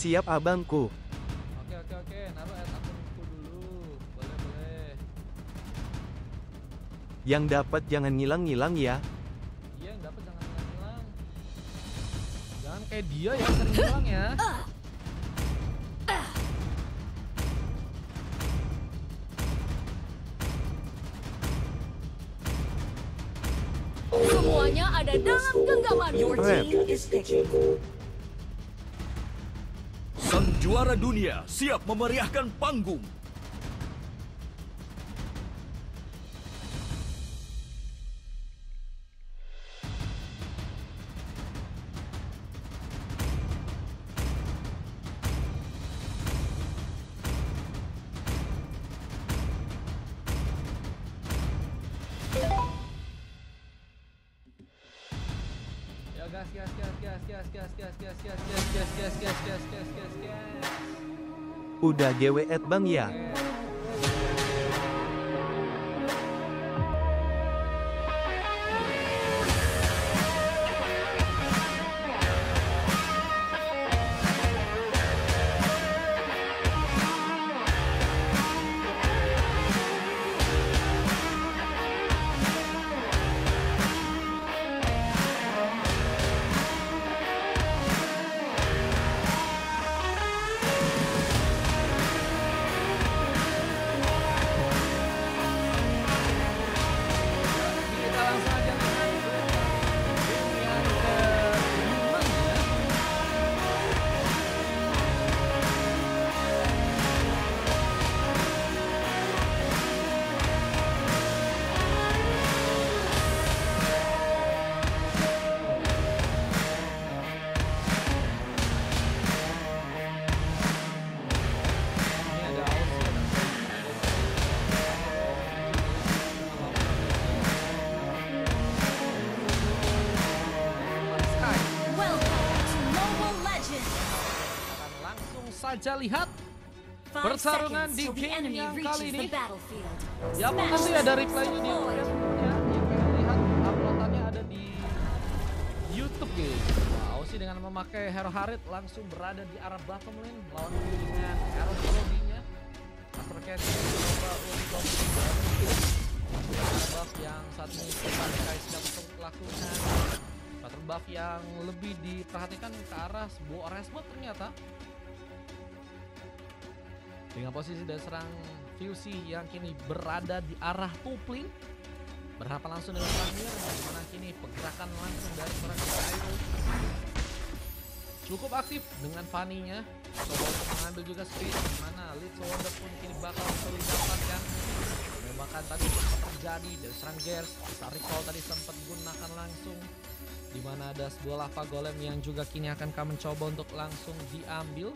Siap abangku. Oke, naruh akunku dulu. Boleh. Yang dapat jangan ngilang-ngilang ya. Iya, yang dapat jangan hilang. Jangan kayak dia ya, sering hilang ya. Semuanya ada dalam genggaman. Your team is picking. Sang juara dunia siap memeriahkan panggung. Ya gas. Udah GWet bang ya. Kita langsung aja dengan game yang kelima ya. Ini ada Sky. Welcome to Mobile Legends. Akan langsung saja lihat 5 Pertarungan seconds di till the game enemy yang reaches kali the ini. battlefield. Ya mungkin sih ada replaynya di deployed. ya, yang pengen lihat uploadannya ada di YouTube gitu. Wow sih dengan memakai Hero Harit langsung berada di arah bottom lane lawan dengan Hero Melodinya. Master Cassie mencoba untuk buff yang saat ini Sky sedang untuk lakukan. Pattern buff yang lebih diperhatikan ke arah sebuah Orange Bot ternyata. Dengan posisi dan serang Fusi yang kini berada di arah Tupling. Berhadapan langsung dengan Ramir, dimana kini pergerakan langsung dari serang Cairo cukup aktif dengan Fanny-nya. Coba untuk mengambil juga speed, dimana Lead Wonder pun kini bakal sulit dapatkan. Memang tadi sempat terjadi dari serang Gers, bisa recall tadi sempat gunakan langsung. Dimana ada sebuah lava golem yang juga kini akan kami mencoba untuk langsung diambil.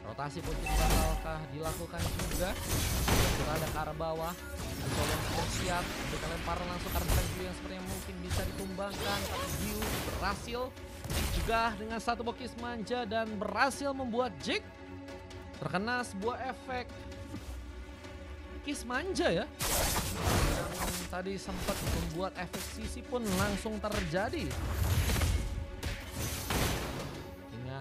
Rotasi pun kini bakalkah dilakukan juga. Berada ke arah bawah. Mencoba untuk bersiap untuk lemparan langsung karena Giu yang sepertinya mungkin bisa ditumbangkan. Tapi Giu berhasil juga dengan satu bokis manja dan berhasil membuat Jig terkena sebuah efek kis manja ya. Yang tadi sempat membuat efek sisi pun langsung terjadi.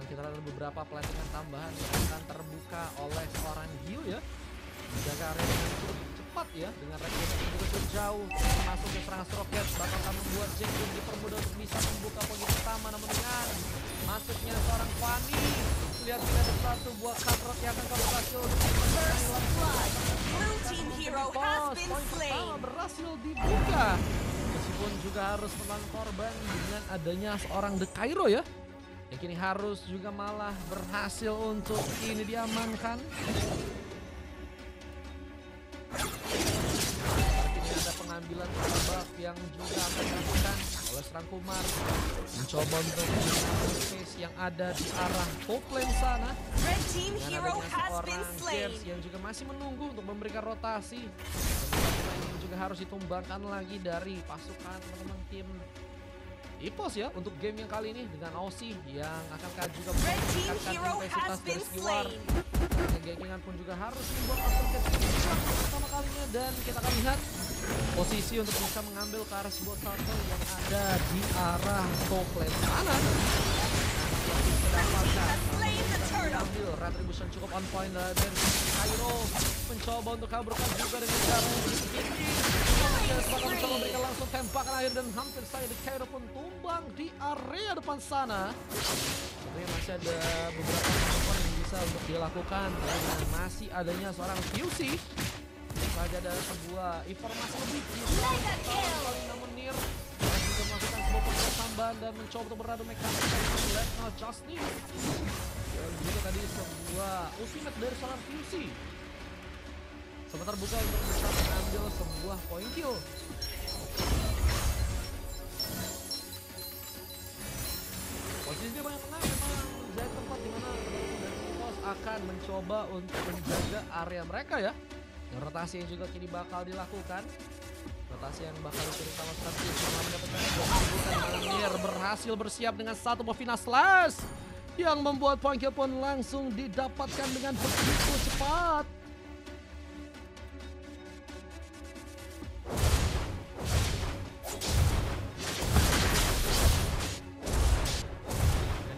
Kita ada beberapa pelantikan tambahan yang akan terbuka oleh seorang Giu ya. Menjaga area dengan cukup cepat ya, dengan range yang cukup jauh. Masuk ke serangan roket bakal akan membuat Jack pun dipermudah untuk bisa membuka poin pertama. Namun dengan masuknya seorang Fanny, lihat tidak ada satu buah counter yang akan kamu berhasil Blue team hero has been poin slain. pertama berhasil dibuka. Meskipun juga harus menelan korban dengan adanya seorang The Cairo ya. Yang kini harus juga malah berhasil untuk ini diamankan. Kini ada pengambilan buff yang juga akan dilakukan oleh serang Kumar. Mencoba untuk mengambil space yang ada di arah top lane sana. Red team Dengan hero adanya has seorang been slain. Gers yang juga masih menunggu untuk memberikan rotasi. Dan yang juga harus ditumbangkan lagi dari pasukan teman-teman tim Ipos ya untuk game yang kali ini dengan Aussie yang akankah juga Red team meningkatkan hero intensitas has been dari skill-war. slain. Gengingan pun juga harus membuat Master pertama kalinya dan kita akan lihat posisi untuk bisa mengambil ke arah sebuah turtle yang ada di arah top lane sana. Yang bisa dapatkan diambil. Retribution cukup on point dari Cairo. Mencoba untuk kaburkan juga dengan cara yang begitu tinggi. Bakal mencoba memberikan langsung tembakan akhir dan hampir saja di Cairo pun tumbang di area depan sana. Tapi masih ada beberapa teman yang bisa untuk dilakukan dengan masih adanya seorang QC. Saja ada sebuah informasi lebih namun Nir juga melakukan sebuah pertambahan dan mencoba untuk beradu mekanik dengan Let's Not Justice. Dan juga tadi sebuah ultimate dari seorang QC. Sebentar buka untuk bisa mengambil sebuah point kill. Posisinya banyak menang memang menjadi tempat dimana dari Pos akan mencoba untuk menjaga area mereka ya. Yang rotasi yang juga kini bakal dilakukan. Rotasi yang bakal dikirim sama strategi setelah mendapatkan Mir berhasil bersiap dengan satu Bovina Slash yang membuat point kill pun langsung didapatkan dengan begitu cepat.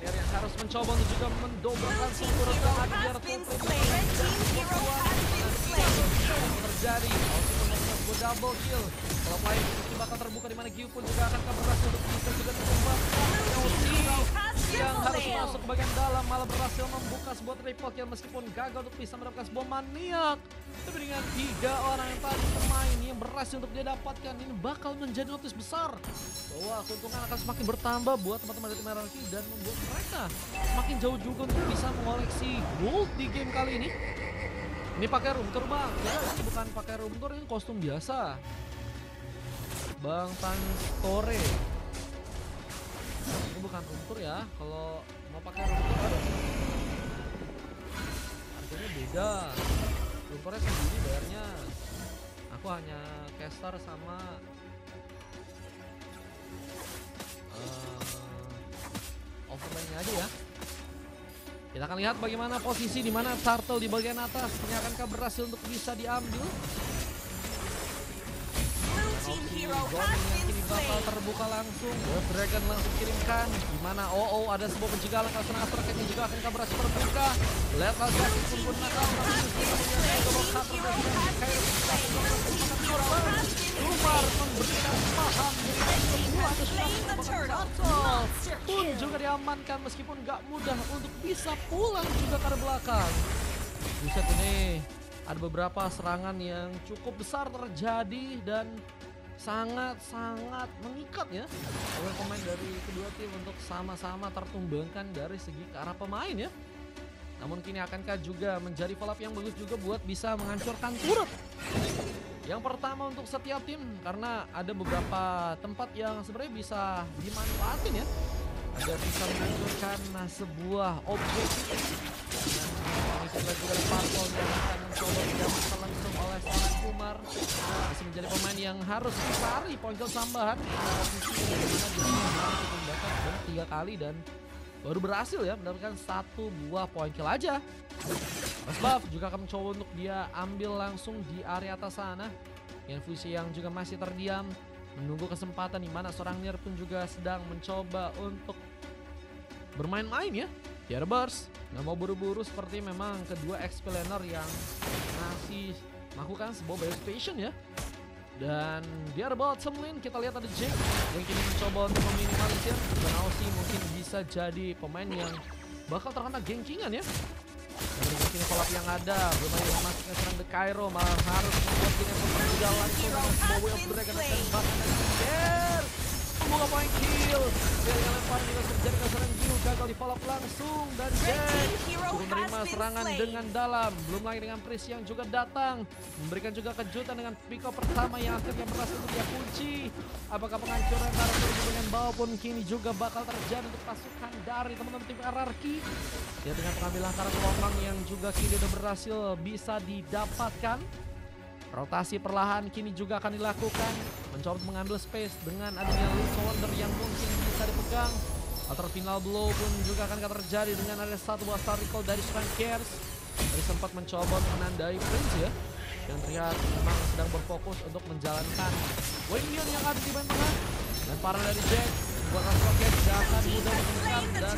Dan yang harus mencoba untuk juga mendobrakkan seluruh tenaga biar terjadi. Untuk double kill. Kalau main ini bakal terbuka di mana Gyu pun juga akan berhasil untuk bisa juga ditembakkan. Yang harus masuk ke bagian dalam malah berhasil membuka sebuah triple kill meskipun gagal untuk bisa mendapatkan sebuah maniak. Tapi dengan 3 orang yang tadi bermain yang berhasil untuk dia dapatkan, ini bakal menjadi notis besar bahwa keuntungan akan semakin bertambah buat teman-teman dari tim RRQ dan membuat mereka semakin jauh juga untuk bisa mengoleksi gold di game kali ini. Ini pakai room tour bang, ya ini bukan pakai room tour, ini kostum biasa. Bang Tanstore. Ini bukan room tour ya, kalau mau pakai room tour ada. Harganya beda. Room tournya sendiri bayarnya. Aku hanya caster sama overlay-nya aja ya. Kita akan lihat bagaimana posisi di mana turtle di bagian atas ini akankah berhasil untuk bisa diambil. Opsi Goning yang kini bakal terbuka langsung. Dragon langsung kirimkan. Di mana ada sebuah pencegahan kalau senang Astraket juga akankah berhasil terbuka. Lihat lagi pun gunakan Umar memberikan paham pun juga diamankan meskipun gak mudah untuk bisa pulang juga ke belakang. Buset, ini ada beberapa serangan yang cukup besar terjadi dan sangat-sangat mengikat ya oleh pemain dari kedua tim untuk sama-sama tertumbangkan dari segi ke arah pemain ya. Namun kini akankah juga menjadi follow up yang bagus juga buat bisa menghancurkan turret. Yang pertama untuk setiap tim karena ada beberapa tempat yang sebenarnya bisa dimanfaatin ya agar bisa menghancurkan sebuah objek. Dan kita juga ada Parpol yang akan mencoba diamankan langsung oleh seorang Umar. Masih menjadi pemain yang harus dicari poin tambahan. Harus ditembakkan 3 kali dan baru berhasil ya mendapatkan 1 buah poin kill aja. Mas Buff juga akan mencoba untuk dia ambil langsung di area atas sana. Dengan fusi yang juga masih terdiam menunggu kesempatan di mana seorang Nier pun juga sedang mencoba untuk bermain-main ya. Pierburst nggak mau buru-buru seperti memang kedua XP laner yang masih melakukan sebuah biostation ya. Dan di area bottom lane kita lihat ada Jake yang kini mencoba untuk meminimalisir. Dan Aussie mungkin bisa jadi pemain yang bakal terkena gankingan ya. Dan mungkin collab yang ada, belum ada yang masuk ke serang The Cairo malah harus membuat ini juga langsung dengan sebuah Way of Dragon dan bahkan ada membuka point kill. Dia yang lempar juga terjadi ke serang Gyu, gagal di follow up langsung dan Jack menerima serangan dengan dalam. Belum lagi dengan Priest yang juga datang memberikan juga kejutan dengan pick up pertama yang akhirnya berhasil untuk dia kunci. Apakah penghancuran karakter dengan bawah pun kini juga bakal terjadi untuk pasukan dari teman-teman tim RRQ. Ya dengan pengambilan karakter Longgang yang juga kini sudah berhasil bisa didapatkan. Rotasi perlahan kini juga akan dilakukan. Mencoba mengambil space dengan adanya Lutz Wonder yang mungkin bisa dipegang. Alter final blow pun juga akan terjadi dengan ada 1 buah star recall dari Swan Cares. Tadi sempat mencoba menandai Prince ya. Yang terlihat memang sedang berfokus untuk menjalankan Wayne Yun yang ada di bagian tengah. Dan para dari Jack buat Swan Cares tidak akan mudah menekan dan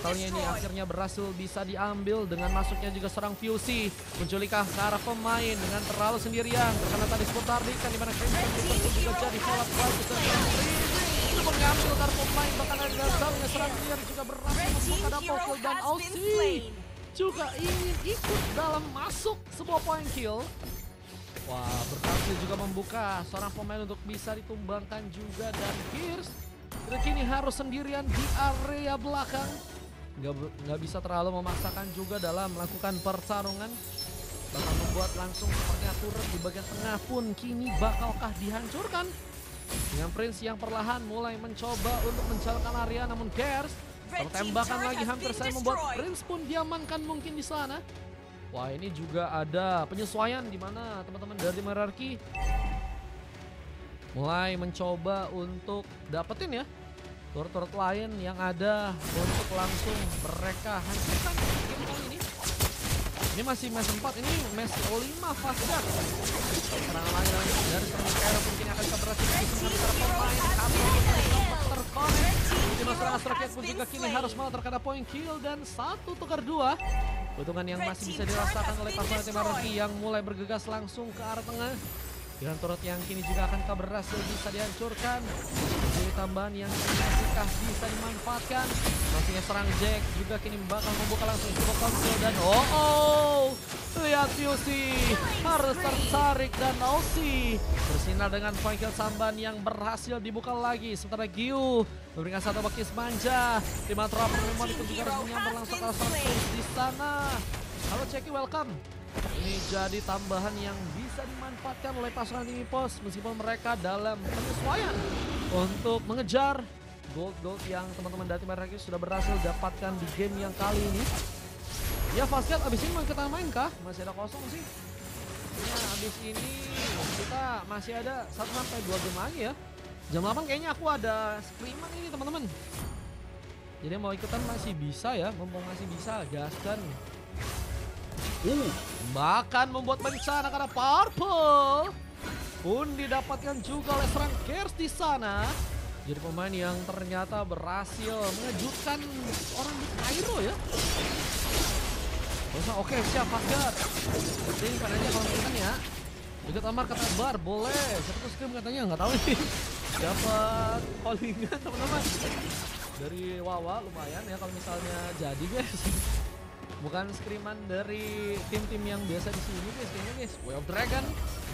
Portalnya ini akhirnya berhasil bisa diambil dengan masuknya juga seorang Fusi. Menculikah ke arah pemain dengan terlalu sendirian. Terkena tadi seputar kan di mana Crimson Reaper juga jadi follow up itu mengambil ke arah pemain. Bahkan ada gagalnya serang clear juga berhasil membuka double kill dan Aussie juga ingin ikut dalam masuk sebuah point kill. Wah, berhasil juga membuka seorang pemain untuk bisa ditumbangkan juga dan Gears kini harus sendirian di area belakang. Nggak bisa terlalu memaksakan juga dalam melakukan pertarungan. Bahkan membuat langsung sepertinya turret di bagian tengah pun kini bakalkah dihancurkan. Dengan Prince yang perlahan mulai mencoba untuk menjalankan area, namun Gears tembakan lagi hampir saya membuat Prince pun diamankan mungkin di sana. Wah, ini juga ada penyesuaian di mana teman-teman dari Hierarchy mulai mencoba untuk dapetin ya turret-turret lain yang ada untuk langsung mereka hancurkan game kali ini. Ini masih match 4, ini match 5 Fastjack. Serangan lain dari serangan Cairo mungkin akan bisa berhasil antara pemain atau terkonek. Di serangan Astrocat pun juga kini harus malah terkena point kill dan 1-2. Keuntungan yang masih bisa dirasakan oleh pasukan tim Hierarchy yang mulai bergegas langsung ke arah tengah. Dengan turret yang kini juga akan berhasil bisa dihancurkan. Jadi tambahan yang masihkah bisa dimanfaatkan. Masihnya serang Jack juga kini bakal membuka langsung sebuah kontrol dan lihat Fusi harus tertarik dan Aussie bersinar dengan point kill samban yang berhasil dibuka lagi. Sementara Gyu memberikan satu bakis manja. Di Matra Memori pun juga harus menyambar langsung ke arah di sana. Halo Ceki, welcome. Ini jadi tambahan yang bisa dimanfaatkan oleh pasukan tim EVOS meskipun mereka dalam penyesuaian untuk mengejar gold yang teman-teman dari tim Hierarchy sudah berhasil dapatkan di game yang kali ini. Ya Fastjack abis ini kita main kah? Masih ada kosong sih. Ya abis ini kita masih ada 1-2 game lagi ya. Jam 8 kayaknya aku ada screaman ini teman-teman. Jadi mau ikutan masih bisa ya, mumpung masih bisa gaskan. Bahkan membuat bencana karena Purple pun didapatkan juga oleh serang Gears di sana. Jadi pemain yang ternyata berhasil mengejutkan orang di Cairo ya. Oke, siap Fastjack. Ini padanya kalau misalkan ya. Juga Tamar kata bar boleh. Siapa tuh scream katanya nggak tahu nih. Dapat callingan teman-teman. Dari Wawa lumayan ya kalau misalnya jadi guys. Bukan screaman dari tim-tim yang biasa di sini guys, kayaknya guys. Way of Dragon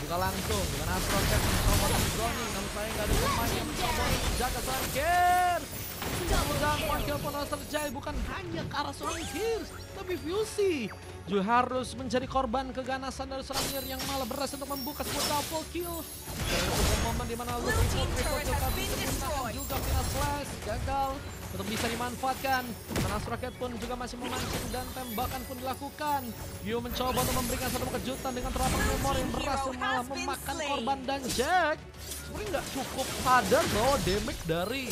buka langsung dengan Astrocat mencoba drowning, namun saya nggak ada pemain yang mencoba jaga serang Gears. Mudah-mudahan point kill pun harus terjadi bukan hanya ke arah serang Gears, tapi Fusi juga harus menjadi korban keganasan dari serang Gears yang malah berhasil untuk membuka sebuah double kill. Dari momen dimana Luke Report juga final slash gagal untuk bisa dimanfaatkan. Dan Astrocat pun juga masih memancing dan tembakan pun dilakukan. Gyu mencoba untuk memberikan satu kejutan dengan terapang memori yang berhasil malah memakan korban dan Jack sebenarnya nggak cukup sadar bahwa damage dari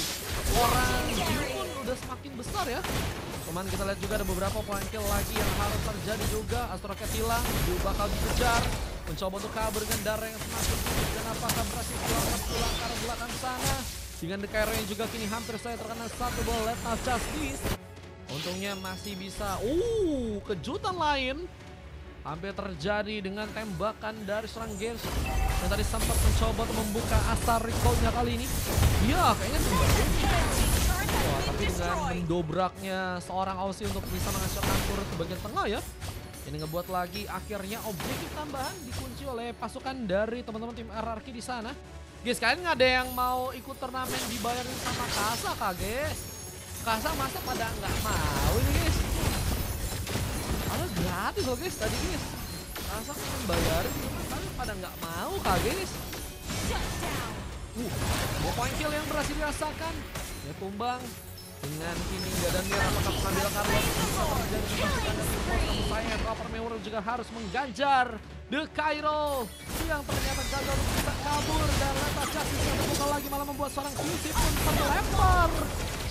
orang Gyu pun udah semakin besar ya. Cuman kita lihat juga ada beberapa point kill lagi yang harus terjadi juga. Astrocat hilang, Gyu bakal dikejar. Mencoba untuk kabur dengan darah yang semakin tinggi dan apakah berhasil pulang ke arah belakang sana. Dengan The Cairo yang juga kini hampir saya terkena satu bola Lethal Justice. Untungnya masih bisa. Kejutan lain hampir terjadi dengan tembakan dari serang Gears yang tadi sempat mencoba untuk membuka asar recall-nya kali ini. Ya kayaknya tapi dengan mendobraknya seorang Aussie untuk bisa menghasilkan turret ke bagian tengah ya. Ini ngebuat lagi akhirnya objektif tambahan dikunci oleh pasukan dari teman-teman tim Hierarchy di sana. Guys, kalian nggak ada yang mau ikut turnamen dibayarin sama Kasa kah guys? Kasa masa pada nggak mau ini guys? Kalau gratis loh guys tadi guys. Kasa pengen bayarin tapi pada nggak mau kah guys? Dua point kill yang berhasil dirasakan. Ya tumbang dengan ini dan dia apakah pengambil Carlos bisa terjadi pasukan dari namun saya Rapper Mewar juga harus mengganjar The Cairo yang ternyata gagal untuk bisa kabur dan Lethal Justice yang terbuka lagi malah membuat seorang Fusi pun terlempar.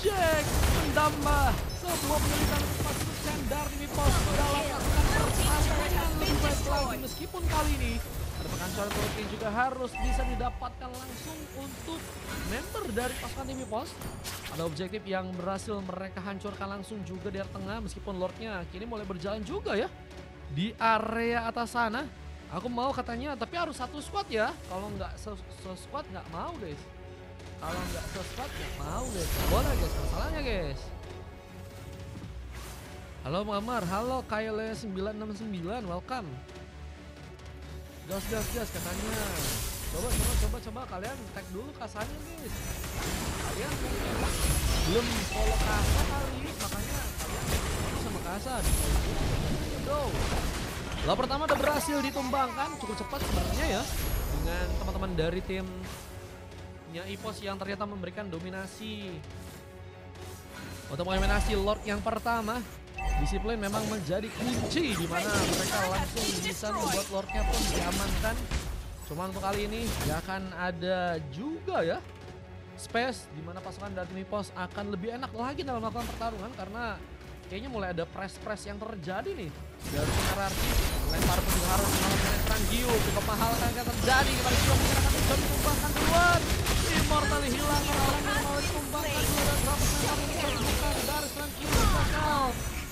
Jack menambah sebuah penyelidikan pasukan dari pos dalam melakukan pertarungan lebih baik lagi meskipun kali ini Ada pengancuran turret yang juga harus bisa didapatkan langsung untuk member dari pasukan tim EVOS. Ada objektif yang berhasil mereka hancurkan langsung juga di area tengah, meskipun Lordnya kini mulai berjalan juga ya di area atas sana. Aku mau katanya, tapi harus satu squad ya. Kalau nggak se-squad nggak mau guys. Kalau nggak se-squad nggak mau guys. Boleh guys, masalahnya guys. Halo Muammar, halo Kyle969, welcome. Gas katanya. Coba kalian tag dulu kasanya guys. Kalian belum follow kasa kali, makanya kalian sama kasa. Go. Lah pertama udah berhasil ditumbangkan cukup cepat sebenarnya ya, dengan teman-teman dari timnya EVOS yang ternyata memberikan dominasi untuk mendominasi Lord yang pertama. Disiplin memang menjadi kunci di mana mereka langsung bisa membuat Lordnya pun diamankan. Cuma untuk kali ini gak akan ada juga ya space di mana pasukan dari tim EVOS akan lebih enak lagi dalam melakukan pertarungan, karena kayaknya mulai ada press yang terjadi nih dari hierarki. Lempar pun juga harus mengalahkan serangan Gyu. Cukup mahal akan terjadi kepada Gyu, mungkin akan bisa ditumbangkan duluan. Immortal hilang, orang yang mau ditumbangkan duluan. Berapa memang ditumbangkan dari serangan Gyu bakal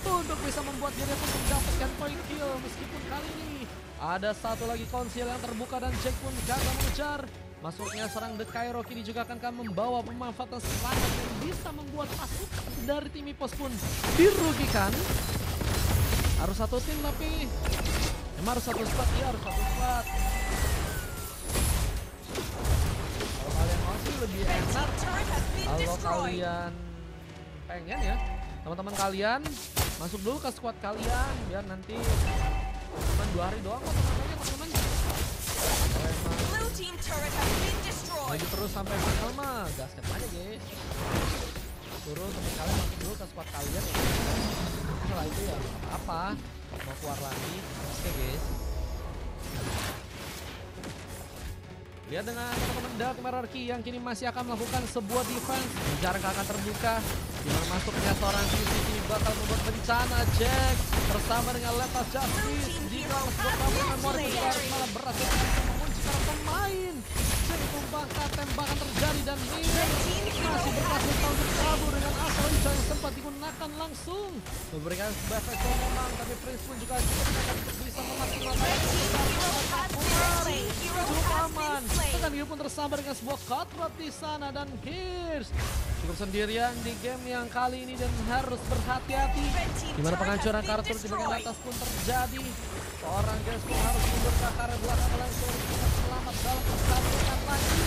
untuk bisa membuat dirinya pun mendapatkan point kill. Meskipun kali ini ada satu lagi konsil yang terbuka dan Jack pun gagal mengejar. Masuknya serang The Cairo kini juga akan membawa pemanfaatan serangan yang bisa membuat pasukan dari tim EVOS pun dirugikan. Harus satu tim tapi emang harus satu squad, ya harus satu squad. Kalau kalian mau sih lebih enak kalau kalian pengen ya, teman-teman kalian masuk dulu ke squad kalian biar nanti cuma 2 hari doang kok teman-teman. Lagi terus sampai final mah gasket aja guys. Suruh teman kalian masuk dulu ke squad kalian ya. Setelah itu ya apa mau keluar lagi. Oke guys. Lihat dengan teman-teman Dark Hierarchy yang kini masih akan melakukan sebuah defense. Jarak akan terbuka. Dimana masuknya seorang CCTV bakal membuat bencana. Jack bersama dengan Lepas Justice. Jika sebuah memori besar malah berhasil mengunci para pemain. Jack ditumbangkan, tembakan terjadi dan Mir masih berhasil untuk kabur dengan asal yang sempat digunakan langsung. Memberikan sebuah efek memang, tapi Prince pun juga cukup bisa memaksimalkan cukup aman. Tekan dia pun tersambar dengan sebuah cutthroat di sana dan Gears cukup sendirian di game yang kali ini dan harus berhati-hati. Dimana penghancuran kartu di bagian atas pun terjadi. Seorang Gears pun harus mundur ke arah belakang langsung bisa selamat dalam pertarungan lagi.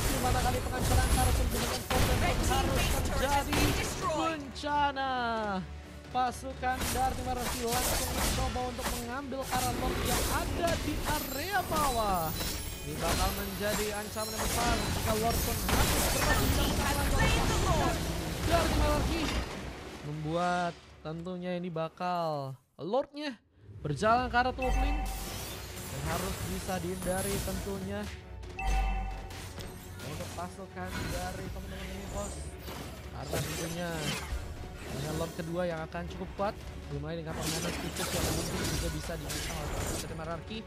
Dimana kali penghancuran kartu di bagian pun harus terjadi. Bencana. Pasukan dari tim Hierarchy langsung mencoba untuk mengambil arah Lord yang ada di area bawah. Ini bakal menjadi ancaman yang besar jika Lord pun harus berhasil dari tim Hierarchy. Membuat tentunya ini bakal Lordnya berjalan ke arah top lane dan harus bisa dihindari tentunya untuk pasukan dari teman-teman EVOS, karena tentunya dengan Lord kedua yang akan cukup kuat, belum lagi dengan permainan tikus yang mungkin juga bisa dipisah oleh tim Hierarchy.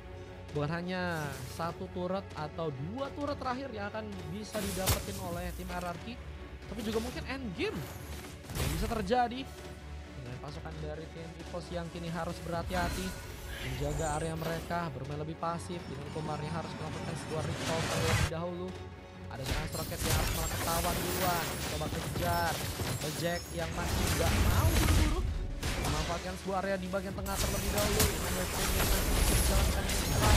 Bukan hanya satu turret atau 2 turret terakhir yang akan bisa didapetin oleh tim Hierarchy, tapi juga mungkin end game yang bisa terjadi dengan pasukan dari tim EVOS yang kini harus berhati-hati menjaga area mereka, bermain lebih pasif. Dengan Komarnya harus melakukan sebuah recall terlebih dahulu. Ada Giant Rocket yang harus malah ketahuan duluan, coba kejar Jack yang masih nggak mau buru-buru memanfaatkan sebuah area di bagian tengah terlebih dahulu. Dengan Western yang masih bisa dijalankan dengan cepat.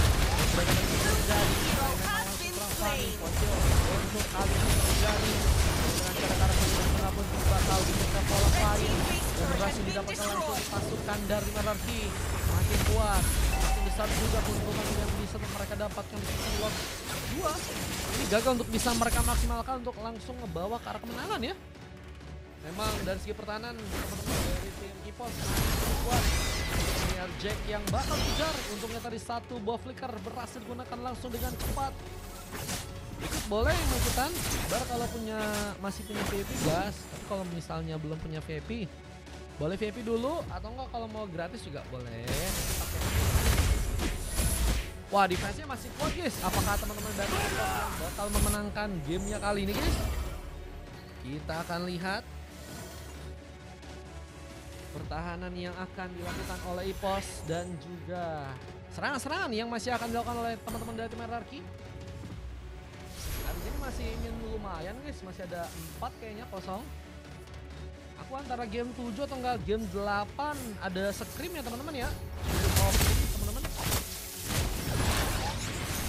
Mereka yang terjadi memang langsung Fani untuk kali ini terjadi dengan cara-cara yang pun juga tahu bisa pola lain dan berhasil didapatkan langsung pasukan dari Hierarchy. Makin kuat, makin besar juga keuntungan yang bisa mereka dapatkan di sisi Lord 2. Ini gagal untuk bisa mereka maksimalkan untuk langsung ngebawa ke arah kemenangan ya. Memang dari segi pertahanan teman-teman dari tim EVOS cukup kuat. Ini Jack yang bakal kejar. Untungnya tadi satu buah flicker berhasil digunakan langsung dengan cepat. Ikut boleh ikutan. Bar kalau masih punya VIP gas. Tapi kalau misalnya belum punya VIP, boleh VIP dulu atau enggak kalau mau gratis juga boleh. Wah, defense-nya masih kuat guys. Apakah teman-teman dari Epos yang bakal memenangkan gamenya kali ini guys? Kita akan lihat pertahanan yang akan dilakukan oleh Epos dan juga serangan-serangan yang masih akan dilakukan oleh teman-teman dari tim RRQ. Nah, di sini masih ingin lumayan guys, masih ada 4 kayaknya kosong. Aku antara game 7 atau enggak game 8 ada scrim ya teman-teman ya. Teman-teman.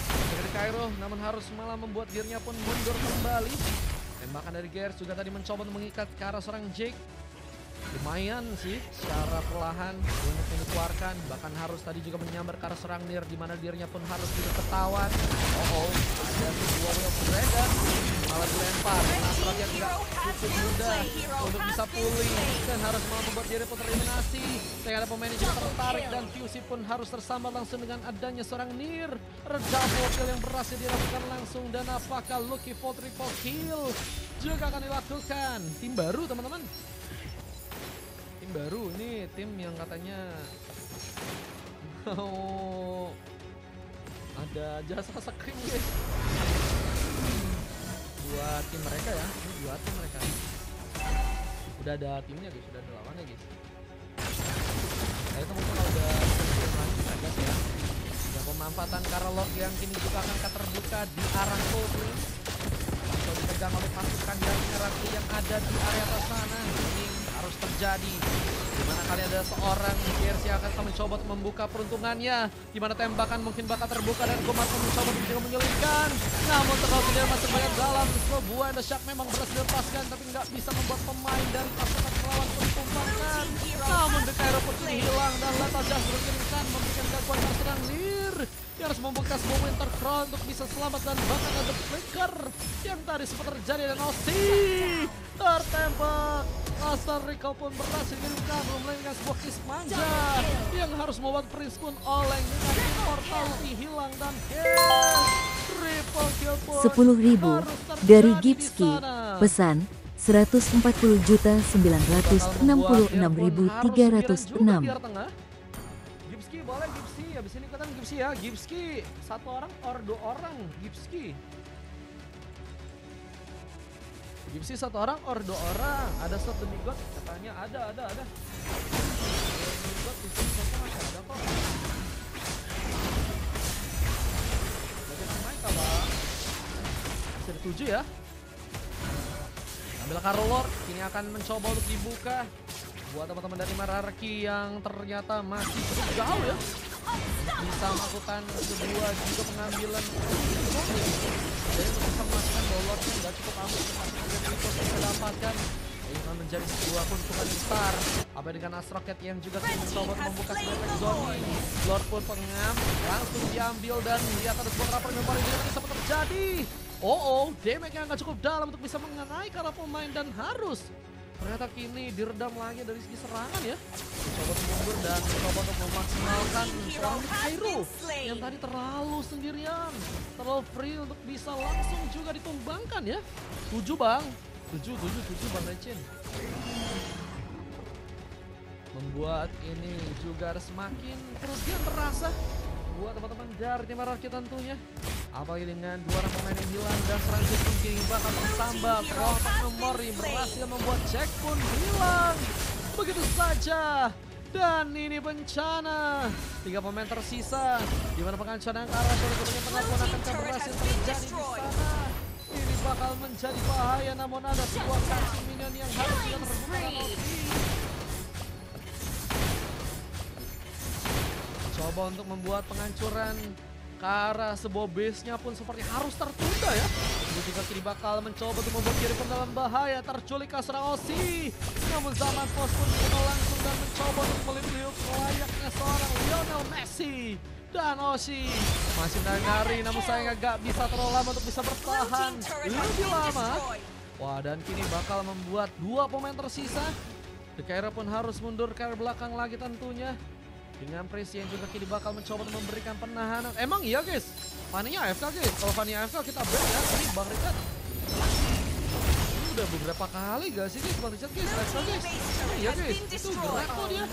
Dari Cairo namun harus malah membuat dirinya pun mundur kembali. Tembakan dari Gears juga tadi mencoba untuk mengikat ke arah seorang Jake. Lumayan sih secara perlahan untuk dikeluarkan, bahkan harus tadi juga menyambar ke arah serang Nir di mana dirinya pun harus tidak ketahuan. Ada sebuah wheel Dragon malah dilempar. Nasrat yang tidak cukup mudah untuk bisa pulih dan harus malah membuat diri pun tereliminasi. Sehingga ada pemain yang juga tertarik dan Fusey pun harus tersambar langsung dengan adanya seorang Nir. Double kill yang berhasil dilakukan langsung dan apakah Lucky for triple kill juga akan dilakukan. Tim baru teman-teman. Tim baru, ini tim yang katanya ada jasa scrim guys. Buat tim mereka ya, ini buat tim mereka. Udah ada timnya guys, sudah ada lawannya guys. Nah itu mungkin kalau udah lagi agak ya. Dan pemanfaatan Karolok yang kini juga akan terbuka di arah Coldplay. Atau dipegang oleh pasukan dari RRQ yang ada di area atas sana. Ini harus terjadi dimana kali ada seorang Gears yang akan mencoba untuk membuka peruntungannya, dimana tembakan mungkin bakal terbuka dan Gomar pun mencoba untuk juga menyulitkan, namun terlalu tidak masih banyak dalam sebuah Shark memang berhasil dilepaskan tapi nggak bisa membuat pemain dari pasukan melawan pun ditumpangkan. Namun The Cairo pun kini hilang dan Lethal Just berkirimkan memberikan gangguan serang Nir yang harus membuka sebuah Winter Crown untuk bisa selamat dan bahkan ada Flicker yang tadi sempat terjadi dan Osi tertembak. Asal Rico pun berhasil dikirimkan melainkan sebuah kiss manja yang harus membuat Prince pun oleng dengan immortality hilang dan triple kill pun 10.000 dari Gipski. Pesan 140.966.306. Gipski boleh Gipski, habis ini ikutan Gipski ya. Gipski 1 orang or 2 orang Gipski. Gipsi 1 orang or 2 orang. Ada slot demigod katanya ada. Demigod di sini slotnya masih ada kok. Jadi pemain kalau masih ada 7 ya. Ambil Karolor, ini akan mencoba untuk dibuka buat teman-teman dari RRQ yang ternyata masih cukup jauh ya. Bisa melakukan sebuah juga pengambilan jadi untuk bisa memastikan downloadnya nggak cukup aman untuk memastikan dari itu bisa dapatkan. Ini akan menjadi sebuah keuntungan besar. Apa dengan Astrocat yang juga kini mencoba membuka sebuah zone. Lord pun pengam langsung diambil dan lihat ada sebuah rapor yang baru ini sempat terjadi. Damage yang nggak cukup dalam untuk bisa mengenai para pemain dan harus ternyata kini diredam lagi dari segi serangan ya. Mencoba untuk mundur dan mencoba untuk memaksimalkan seorang Cairo yang tadi terlalu sendirian, terlalu free untuk bisa langsung juga ditumbangkan ya. 7 bang, 7 bang Recin. Membuat ini juga semakin kerugian terasa buat teman-teman dari tim RRQ tentunya. Apalagi dengan 2 orang pemain yang hilang dan serang Jack pun kini bakal tersambar. Kelompok Memori berhasil membuat Jack pun hilang. Begitu saja. Dan ini bencana. 3 pemain tersisa. Di mana pengancaran ke arah sore penonton akan berhasil terjadi di sana. Ini bakal menjadi bahaya namun ada sebuah kancing minion yang harus juga terbuka dan coba untuk membuat penghancuran ke arah sebuah base-nya pun seperti harus tertunda ya. Ini juga kini bakal mencoba untuk membuat diri pun dalam bahaya, terculik ke serang Osi. Namun zaman pos pun dikenal langsung dan mencoba untuk meliuk-liuk layaknya seorang Lionel Messi. Dan Osi masih menari namun sayangnya gak bisa terlalu lama untuk bisa bertahan lebih lama. Wah, dan kini bakal membuat 2 pemain tersisa. The Cairo pun harus mundur ke belakang lagi tentunya. Dengan Prince yang juga kini bakal mencoba untuk memberikan penahanan. Emang iya guys, Fanny-nya AFK guys. Kalau Fanny AFK kita break ya. Ini Bang Richard. Ini udah beberapa kali gak sih guys Bang Richard guys AFK guys. Emang iya guys, itu gerak kok dia.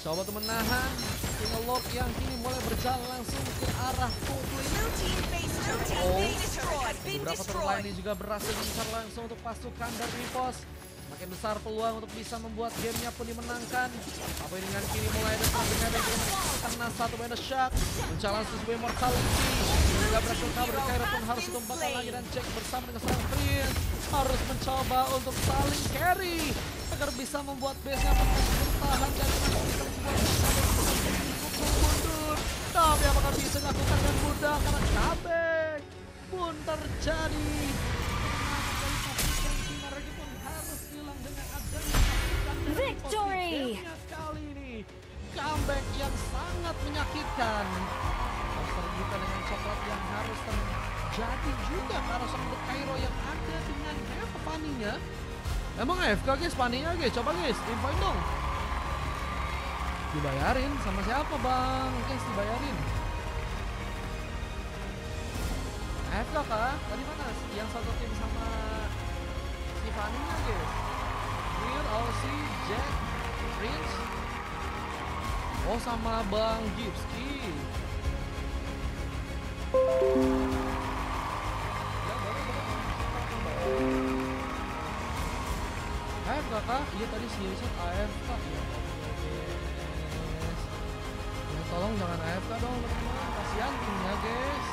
Mencoba untuk menahan Lord yang kini mulai berjalan langsung ke arah publik. Blue team base destroyed. Has been Beberapa turret destroyed. lainnya juga berhasil diincar langsung untuk pasukan dari Pos. Makin besar peluang untuk bisa membuat gamenya pun dimenangkan. Apa ini dengan kini mulai ada sampai kena satu benda shock. Mencalang sesuai mortality. Hingga berhasil kabur, Kairo pun harus ditumbangkan lagi dan Jack bersama dengan seorang Prince harus mencoba untuk saling carry agar bisa membuat base-nya bertahan dan mundur. Tapi apakah bisa dilakukan dengan mudah karena comeback pun terjadi. Victory! Kali ini comeback yang sangat menyakitkan. Terbuka dengan coklat yang harus terjadi juga karena sang Kairo yang ada dengan Fanny-nya. Emang AFK guys, Fanny-nya guys, coba guys, infoin dong. Dibayarin sama siapa bang? Guys dibayarin. AFK kah? Tadi mana? Yang satu tim sama si Fanny-nya guys. Clear, Aussie, Jack, Prince. Oh sama Bang Gipski. AFK kah? Iya tadi si Yusuf AFK. Ya tolong jangan AFK dong teman-teman. Kasihan timnya guys.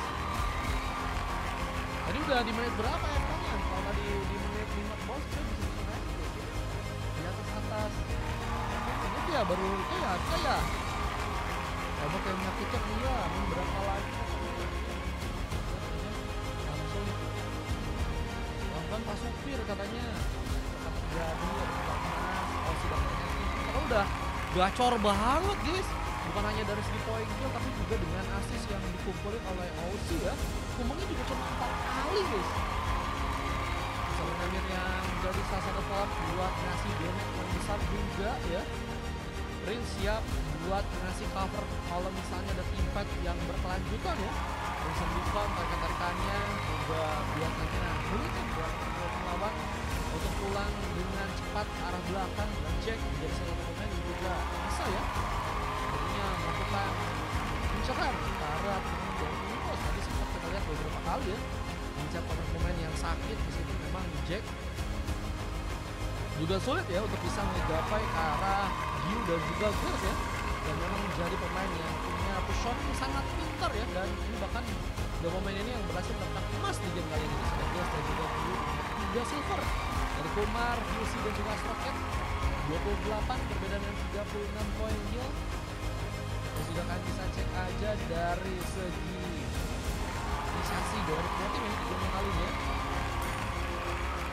Tadi udah di menit berapa AFK-nya? Kalau tadi di menit 5 bos bisa naik di atas. Itu ya baru itu ya AFK ya. Coba kayak menyakitkan iya. Berapa lagi? Langsung Pak Supir katanya terjadi oh sudah kalau udah gacor banget guys, bukan hanya dari segi poin kill tapi juga dengan assist yang dikumpulin oleh Aussie ya. Kumpulnya juga cuma 4 kali guys. Sebenarnya yang jadi salah satu klub buat ngasih damage yang besar juga ya. Prince siap buat ngasih cover kalau misalnya ada team fight yang berkelanjutan ya. Prince bukan rekan-rekannya juga buat nanti mungkin buat melawan untuk pulang dengan cepat ke arah belakang dan Jack menjadi salah satu pemain yang juga bisa ya jadinya melakukan pencegahan ke arah pemain dari Universe. Tadi sempat kita lihat beberapa kali ya mencetak pemain-pemain yang sakit meskipun memang Jack juga sulit ya untuk bisa menggapai ke arah Gyu dan juga Girls ya, dan memang menjadi pemain yang punya positioning sangat pintar ya, dan ini bahkan dua pemain ini yang berhasil mendapatkan emas di game kali ini sebagai Girls dan juga Gyu 3 silver dari Kumar, UC dan juga Stroket 28 berbeda dengan 36 poin kill. Dan juga kan bisa cek aja dari segi inisiasi dari kedua tim ini di game kali ini ya.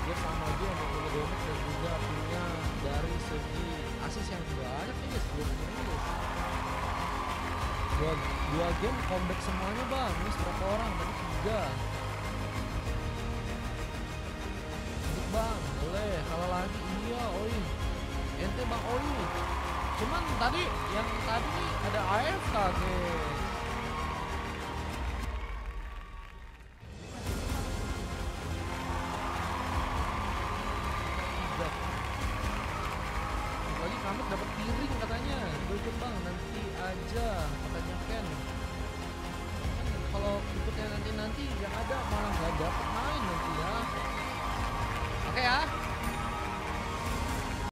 Dia sama aja untuk punya damage dan juga punya dari segi assist yang banyak nih guys, dua pemain ini guys. Dua game comeback semuanya bang, ini berapa orang? Tadi 3. Bang, boleh kalah lagi, iya oi. Ente bang oi. Cuman tadi yang tadi ada AFK guys.